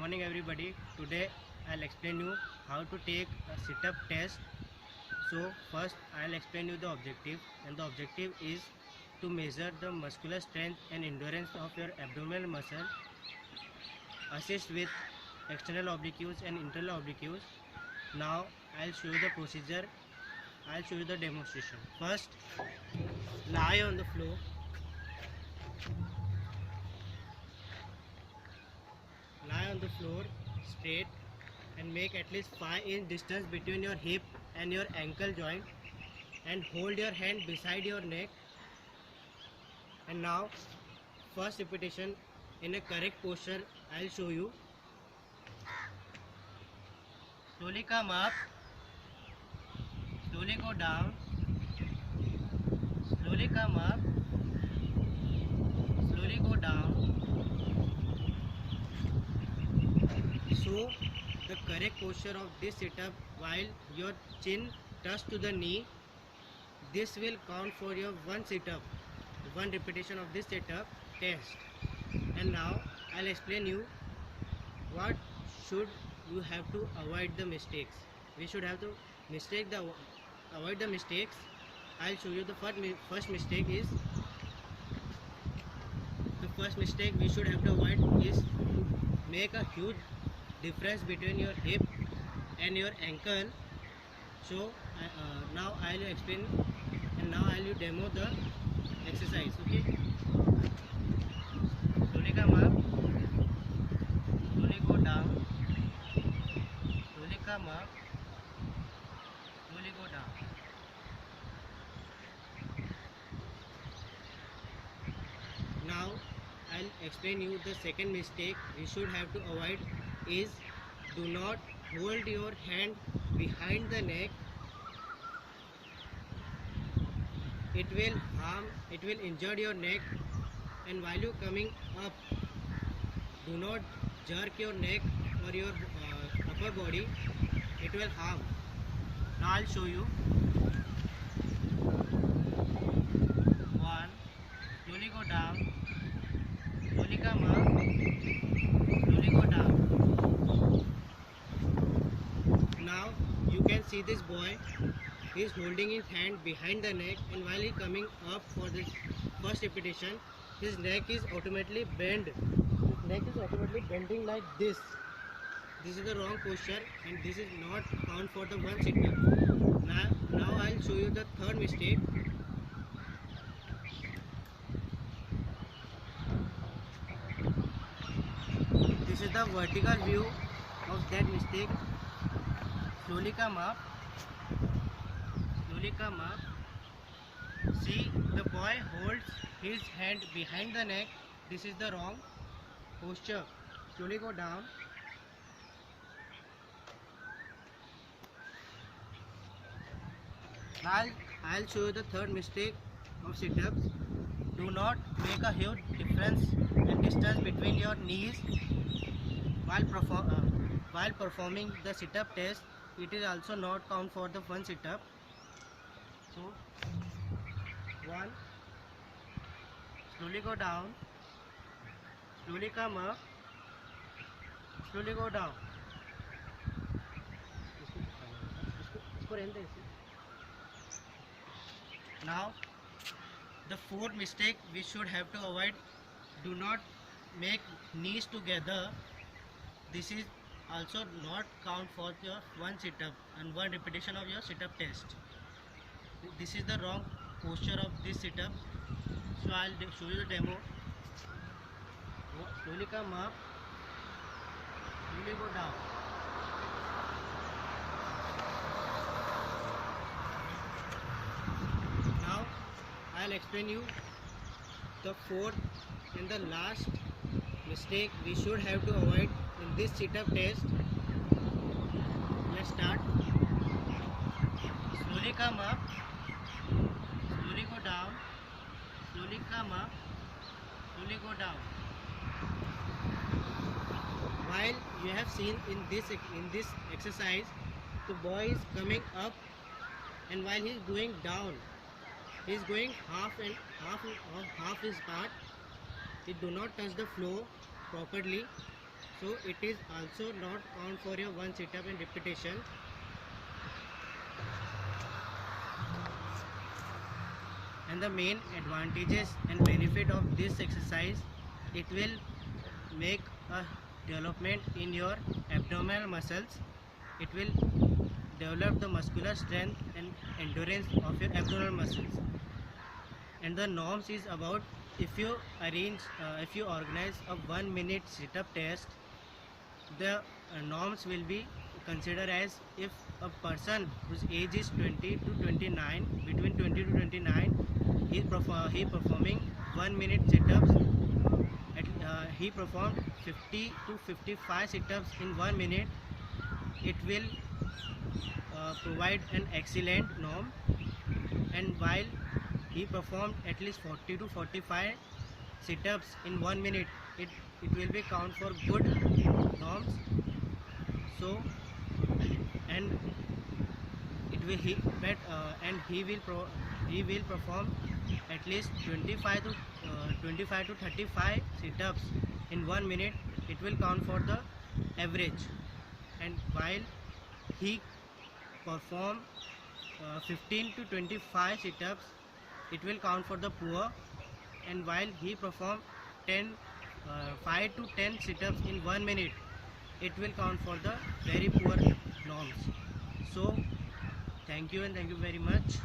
morning everybody. Today I'll explain you how to take a sit-up test. So first I'll explain you the objective, and the objective is to measure the muscular strength and endurance of your abdominal muscle, assist with external obliques and internal obliques. Now I'll show you the procedure. I'll show you the demonstration. First, lie on the floor. Lie on the floor straight and make at least 5-inch distance between your hip and your ankle joint, and hold your hand beside your neck. And now first repetition in a correct posture I'll show you. Slowly come up, slowly go down, slowly come up, slowly go down. So the correct posture of this sit-up while your chin touch to the knee, this will count for your one sit-up, one repetition of this sit-up test. And now I'll explain you what should you have to avoid the mistakes. We should have to avoid the mistakes. I'll show you the first mistake is, the first mistake we should have to avoid is to make a huge difference between your hip and your ankle. So now I'll explain, and now I'll demo the exercise. Okay, slowly come up, slowly go down, slowly come up, slowly go down. Now I'll explain you the second mistake we should have to avoid is, do not hold your hand behind the neck. It will injure your neck, and while you coming up, do not jerk your neck or your upper body. It will harm. Now I'll show you. One, slowly go down, slowly come up, slowly go down. Now you can see this boy. He is holding his hand behind the neck, and while he coming up for this first repetition, his neck is automatically bent. His neck is automatically bending like this. This is the wrong posture, and this is not count for the one sit-up. Now I'll show you the third mistake. This is the vertical view of that mistake. Slowly come up, slowly come up. See, the boy holds his hand behind the neck. This is the wrong posture. Slowly go down. Now I'll show you the third mistake of sit-ups. Do not make a huge difference and distance between your knees while performing the sit-up test. It is also not count for the one sit-up. So, one, slowly go down, slowly come up, slowly go down. Now, the fourth mistake we should have to avoid, do not make knees together. This is also not count for your one sit-up and one repetition of your sit-up test. This is the wrong posture of this sit-up. So I'll show you the demo. Slowly come up, slowly go down. Now I'll explain you the fourth and the last mistake we should have to avoid in this sit-up test. Let's start. Slowly come up, slowly go down, slowly come up, slowly go down. While you have seen in this exercise, the boy is coming up, and while he is going down, he is going half his part. It do not touch the floor properly. So it is also not count for your one sit-up and repetition. And the main advantages and benefit of this exercise, it will make a development in your abdominal muscles. It will develop the muscular strength and endurance of your abdominal muscles. And the norms is about, if you organize a 1 minute sit-up test, the norms will be considered as, if a person whose age is 20 to 29, between 20 to 29, he performing 1 minute sit-ups. He performed 50 to 55 sit-ups in 1 minute. It will provide an excellent norm. And while he performed at least 40 to 45 sit-ups in 1 minute, it will be count for good norms. So, and it will he will perform at least 25 to 35 sit-ups in 1 minute. It will count for the average. And while he perform 15 to 25 sit-ups, it will count for the poor. And while he perform 5 to 10 sit-ups in 1 minute, it will count for the very poor norms. So thank you, and thank you very much.